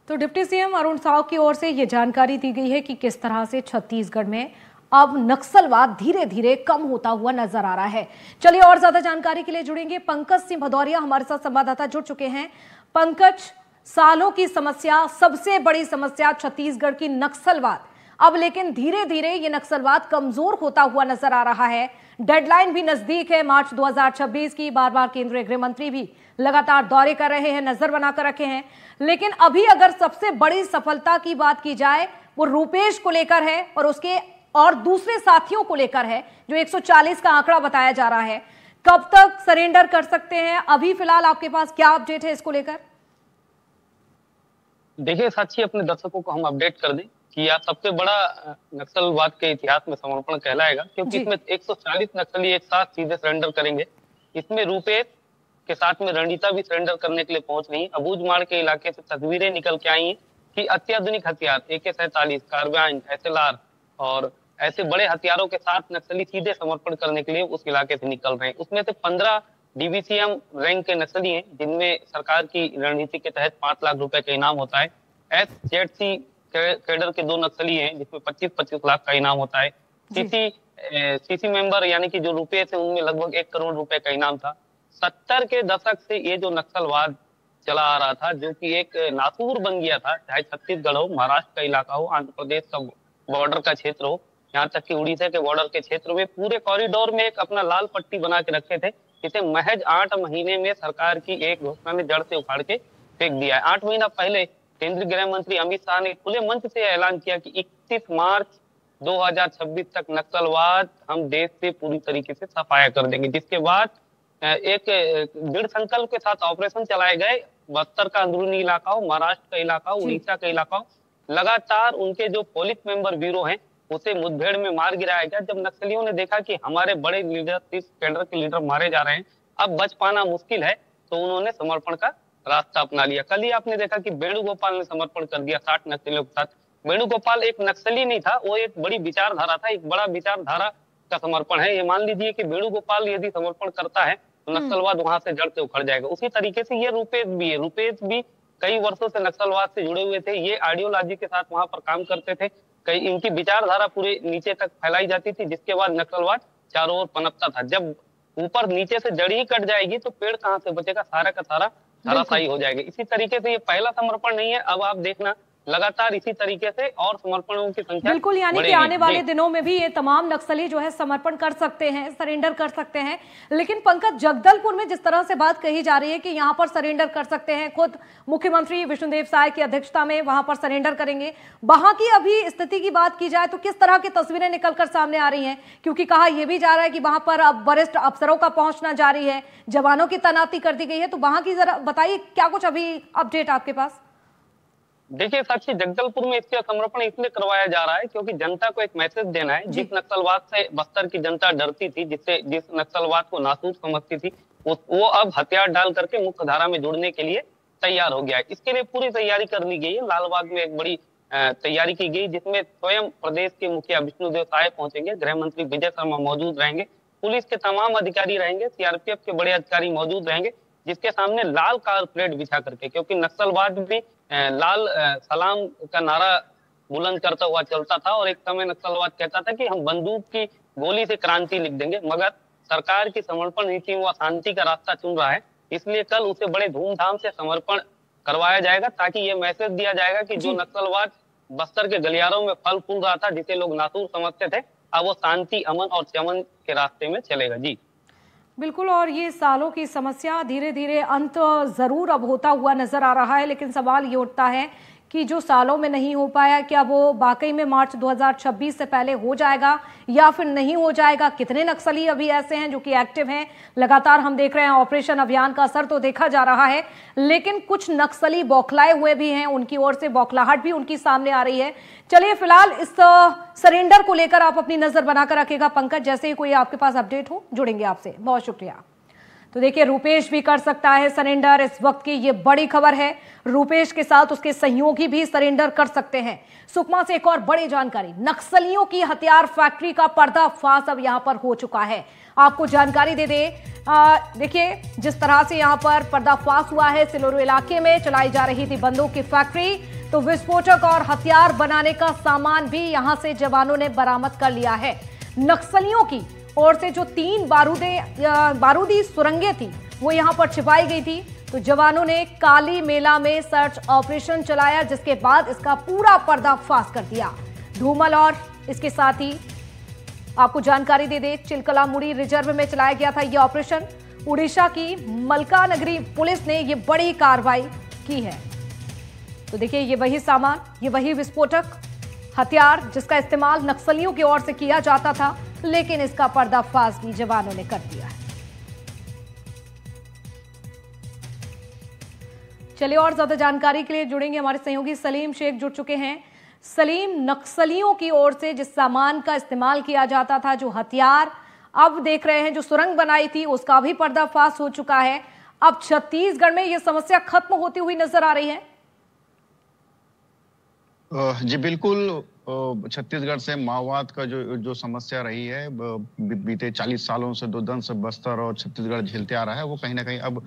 तो deputy CM Arun Sao की ओर से ये जानकारी दी गई है कि किस तरह से छत्तीसगढ़ में अब नक्सलवाद धीरे धीरे कम होता हुआ नजर आ रहा है। चलिए और ज्यादा जानकारी के लिए जुड़ेंगे पंकज सिंह भदौरिया, हमारे साथ संवाददाता जुड़ चुके हैं। पंकज, सालों की समस्या, सबसे बड़ी समस्या छत्तीसगढ़ की नक्सलवाद, अब लेकिन धीरे धीरे ये नक्सलवाद कमजोर होता हुआ नजर आ रहा है। डेडलाइन भी नजदीक है मार्च 2026 की। बार बार केंद्रीय गृह मंत्री भी लगातार दौरे कर रहे हैं, नजर बनाकर रखे हैं। लेकिन अभी अगर सबसे बड़ी सफलता की बात की जाए वो रूपेश को लेकर है और उसके और दूसरे साथियों को लेकर है, जो 140 का आंकड़ा बताया जा रहा है। कब तक सरेंडर कर सकते हैं? अभी फिलहाल आपके पास क्या अपडेट है इसको लेकर? देखिए साक्षी, अपने दर्शकों को हम अपडेट कर दें कि यह सबसे बड़ा नक्सलवाद के इतिहास में समर्पण कहलाएगा, क्योंकि इसमें 140 नक्सली एक साथ सीधे सरेंडर करेंगे। इसमें रूपेश के साथ में रणनीता भी सरेंडर करने के लिए पहुंच रही है। अबूझमाड़ के इलाके से तस्वीरें निकल के आई हैं कि अत्याधुनिक हथियार AK-47, कार्बाइन, SLR और ऐसे बड़े हथियारों के साथ नक्सली सीधे समर्पण करने के लिए उस इलाके से निकल रहे हैं। उसमें से 15 DVCM रैंक के नक्सली हैं, जिनमें सरकार की रणनीति के तहत 5 लाख रुपए का इनाम होता है। SZC कैडर के 2 नक्सली हैं, जिसमें 25-25 लाख का इनाम होता है। CC मेंबर यानी कि जो रुपये थे, उनमें लगभग 1 करोड़ रुपए का इनाम था। 70 के दशक से ये जो नक्सलवाद चला आ रहा था, जो कि एक नासूर बन गया था, चाहे छत्तीसगढ़ हो, महाराष्ट्र का इलाका हो, आंध्र प्रदेश का बॉर्डर का क्षेत्र हो, यहाँ तक कि उड़ीसा के बॉर्डर के क्षेत्र में, पूरे कॉरिडोर में एक अपना लाल पट्टी बना के रखे थे। इसे महज 8 महीने में सरकार की एक घोषणा ने जड़ से उखाड़ के फेंक दिया है। 8 महीना पहले केंद्रीय गृह मंत्री अमित शाह ने खुले मंच से ऐलान किया कि 31 मार्च 2026 तक नक्सलवाद हम देश से पूरी तरीके से सफाया कर देंगे, जिसके बाद एक दृढ़ संकल्प के साथ ऑपरेशन चलाए गए। बस्तर का अंदरूनी इलाका हो, महाराष्ट्र का इलाका हो, उड़ीसा का इलाका हो, लगातार उनके जो पुलिस मेंबर ब्यूरो हैं उसे मुठभेड़ में मार गिराया गया। जब नक्सलियों ने देखा कि हमारे बड़े लीडर, इस कैडर के लीडर मारे जा रहे हैं, अब बच पाना मुश्किल है, तो उन्होंने समर्पण का रास्ता अपना लिया। कल ही आपने देखा कि वेणुगोपाल ने समर्पण कर दिया 60 नक्सलियों के साथ। वेणुगोपाल एक नक्सली नहीं था, वो एक बड़ी विचारधारा था, एक बड़ा विचारधारा का समर्पण है। ये मान लीजिए कि वेणुगोपाल यदि समर्पण करता है तो नक्सलवाद वहां से जड़ से उखड़ जाएगा। उसी तरीके से ये रूपेश भी है। रूपेश भी कई वर्षों से नक्सलवाद से जुड़े हुए थे। ये आइडियोलॉजी के साथ वहां पर काम करते थे। कई इनकी विचारधारा पूरे नीचे तक फैलाई जाती थी, जिसके बाद नक्सलवाद चारों ओर पनपता था। जब ऊपर नीचे से जड़ ही कट जाएगी तो पेड़ कहाँ से बचेगा? सारा का सारा धराशायी हो जाएगा। इसी तरीके से ये पहला समर्पण नहीं है। अब आप देखना लगातार इसी तरीके से और समर्पणों की संख्या बिल्कुल, यानी कि आने वाले दिनों में भी ये तमाम नक्सली जो है समर्पण कर सकते हैं, सरेंडर कर सकते हैं। लेकिन पंकज, जगदलपुर में जिस तरह से बात कही जा रही है कि यहां पर सरेंडर कर सकते हैं, खुद मुख्यमंत्री विष्णुदेव साय की अध्यक्षता में वहां पर सरेंडर करेंगे, वहां की अभी स्थिति की बात की जाए तो किस तरह की तस्वीरें निकलकर सामने आ रही हैं? क्योंकि कहा यह भी जा रहा है कि वहां पर अब वरिष्ठ अफसरों का पहुंचना जारी है, जवानों की तैनाती कर दी गई है, तो वहां की जरा बताइए क्या कुछ अभी अपडेट आपके पास? देखिए साक्षी, जगदलपुर में इसका समर्पण इसलिए करवाया जा रहा है क्योंकि जनता को एक मैसेज देना है। जिस नक्सलवाद से बस्तर की जनता डरती थी, जिस नक्सलवाद को नासूर समझती थी, वो अब हथियार डाल करके मुख्य धारा में जुड़ने के लिए तैयार हो गया है। इसके लिए पूरी तैयारी कर ली गई है। लालबाग में एक बड़ी तैयारी की गई, जिसमें स्वयं प्रदेश के मुखिया विष्णुदेव साय पहुंचेंगे, गृह मंत्री विजय शर्मा मौजूद रहेंगे, पुलिस के तमाम अधिकारी रहेंगे, CRPF के बड़े अधिकारी मौजूद रहेंगे, जिसके सामने लाल कारपेट बिछा करके, क्योंकि नक्सलवाद भी लाल सलाम का नारा बुलंद करता हुआ चलता था और एक समय नक्सलवाद कहता था कि हम बंदूक की गोली से क्रांति लिख देंगे। मगर सरकार की समर्पण नीति व शांति का रास्ता चुन रहा है, इसलिए कल उसे बड़े धूमधाम से समर्पण करवाया जाएगा, ताकि ये मैसेज दिया जाएगा कि जो नक्सलवाद बस्तर के गलियारों में फल फूल रहा था, जिसे लोग नासूर समझते थे, अब वो शांति, अमन और चमन के रास्ते में चलेगा। जी बिल्कुल, और ये सालों की समस्या धीरे धीरे अंत जरूर अब होता हुआ नजर आ रहा है। लेकिन सवाल ये उठता है कि जो सालों में नहीं हो पाया, क्या वो वाकई में मार्च 2026 से पहले हो जाएगा या फिर नहीं हो जाएगा? कितने नक्सली अभी ऐसे हैं जो कि एक्टिव हैं? लगातार हम देख रहे हैं ऑपरेशन अभियान का असर तो देखा जा रहा है, लेकिन कुछ नक्सली बौखलाए हुए भी हैं, उनकी ओर से बौखलाहट भी उनकी सामने आ रही है। चलिए फिलहाल इस सरेंडर को लेकर आप अपनी नजर बनाकर रखेगा पंकज, जैसे ही कोई आपके पास अपडेट हो जुड़ेंगे आपसे। बहुत शुक्रिया। तो देखिए, रूपेश भी कर सकता है सरेंडर, इस वक्त की ये बड़ी खबर है। रूपेश के साथ उसके सहयोगी भी सरेंडर कर सकते हैं। सुकमा से एक और बड़ी जानकारी, नक्सलियों की हथियार फैक्ट्री का पर्दाफाश अब यहां पर हो चुका है। आपको जानकारी दे दे, देखिए जिस तरह से यहां पर पर्दाफाश हुआ है, सिलोरू इलाके में चलाई जा रही थी बंदूक की फैक्ट्री, तो विस्फोटक और हथियार बनाने का सामान भी यहां से जवानों ने बरामद कर लिया है। नक्सलियों की ओर से जो 3 बारूदी सुरंगें थी वो यहां पर छिपाई गई थी, तो जवानों ने काली मेला में सर्च ऑपरेशन चलाया, जिसके बाद इसका पूरा पर्दाफाश कर दिया। धूमल और इसके साथ ही आपको जानकारी दे दे, चिलकलामुड़ी रिजर्व में चलाया गया था यह ऑपरेशन। उड़ीसा की मलकानगिरी पुलिस ने यह बड़ी कार्रवाई की है। तो देखिए ये वही सामान, ये वही विस्फोटक हथियार जिसका इस्तेमाल नक्सलियों की ओर से किया जाता था, लेकिन इसका पर्दाफाश भी जवानों ने कर दिया है। चलिए और ज्यादा जानकारी के लिए जुड़ेंगे, हमारे सहयोगी सलीम शेख जुड़ चुके हैं। सलीम, नक्सलियों की ओर से जिस सामान का इस्तेमाल किया जाता था, जो हथियार अब देख रहे हैं, जो सुरंग बनाई थी उसका भी पर्दाफाश हो चुका है। अब छत्तीसगढ़ में यह समस्या खत्म होती हुई नजर आ रही है। जी बिल्कुल, छत्तीसगढ़ से माओवाद का जो समस्या रही है बीते 40 सालों से, दुर्दंश बस्तर और छत्तीसगढ़ झेलते आ रहा है, वो कहीं ना कहीं अब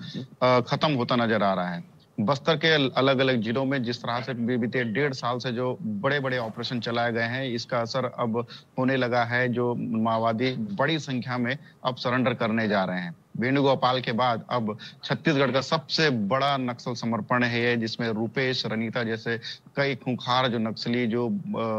खत्म होता नजर आ रहा है। बस्तर के अलग अलग जिलों में जिस तरह से बीते 1.5 साल से जो बड़े बड़े ऑपरेशन चलाए गए हैं, इसका असर अब होने लगा है। जो माओवादी बड़ी संख्या में अब सरेंडर करने जा रहे हैं। वेणुगोपाल के बाद अब छत्तीसगढ़ का सबसे बड़ा नक्सल समर्पण है ये, जिसमें रूपेश, रनीता जैसे कई खूंखार जो नक्सली, जो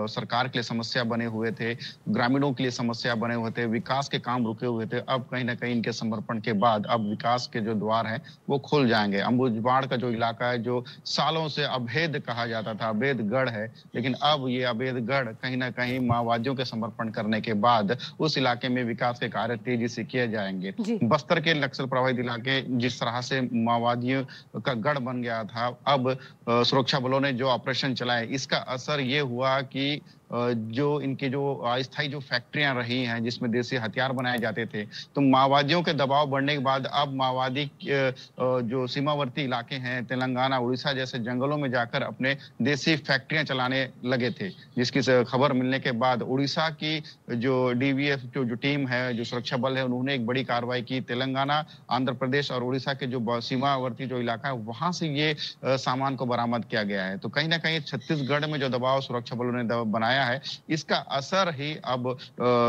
सरकार के लिए समस्या बने हुए थे, ग्रामीणों के लिए समस्या बने हुए थे, विकास के काम रुके हुए थे, अब कहीं ना कहीं इनके समर्पण के बाद अब विकास के जो द्वार हैं वो खुल जाएंगे। अम्बुजबाड़ का जो इलाका है, जो सालों से अभेद कहा जाता था, अभेद गढ़ है, लेकिन अब ये अभेद गढ़ कहीं ना कहीं माओवादियों के समर्पण करने के बाद उस इलाके में विकास के कार्य तेजी से किए जाएंगे। बस्तर के नक्सल प्रभावित इलाके जिस तरह से माओवादियों का गढ़ बन गया था, अब सुरक्षा बलों ने जो ऑपरेशन चलाए, इसका असर ये हुआ कि जो इनके जो अस्थायी जो फैक्ट्रियां रही हैं जिसमें देसी हथियार बनाए जाते थे, तो माओवादियों के दबाव बढ़ने के बाद अब माओवादी जो सीमावर्ती इलाके हैं, तेलंगाना, उड़ीसा जैसे जंगलों में जाकर अपने देसी फैक्ट्रियां चलाने लगे थे, जिसकी खबर मिलने के बाद उड़ीसा की जो डीवीएफ जो टीम है, जो सुरक्षा बल है, उन्होंने एक बड़ी कार्रवाई की। तेलंगाना, आंध्र प्रदेश और उड़ीसा के जो सीमावर्ती जो इलाका है, वहां से ये सामान को बरामद किया गया है। तो कहीं ना कहीं छत्तीसगढ़ में जो दबाव सुरक्षा बलों ने बनाया है, इसका असर ही अब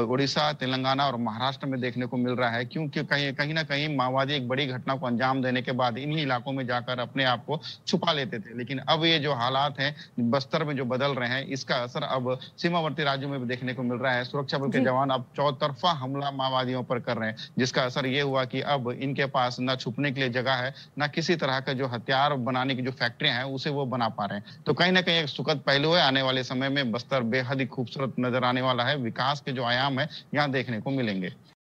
उड़ीसा, तेलंगाना और महाराष्ट्र में देखने को मिल रहा है, क्योंकि कहीं ना कहीं माओवादी एक बड़ी घटना को अंजाम देने के बाद इन्हीं इलाकों में जाकर अपने आप को छुपा लेते थे। लेकिन अब ये जो हालात हैं बस्तर में जो बदल रहे हैं, इसका असर अब सीमावर्ती राज्यों में भी देखने को मिल रहा है। सुरक्षा बल के जवान अब चौतरफा हमला माओवादियों पर कर रहे हैं, जिसका असर ये हुआ कि अब इनके पास न छुपने के लिए जगह है, न किसी तरह का जो हथियार बनाने की जो फैक्ट्रियां हैं उसे वो बना पा रहे हैं। तो कहीं ना कहीं एक सुखद पहलू है। आने वाले समय में बस्तर बेहद ही खूबसूरत नजर आने वाला है। विकास के जो आयाम है यहाँ देखने को मिलेंगे।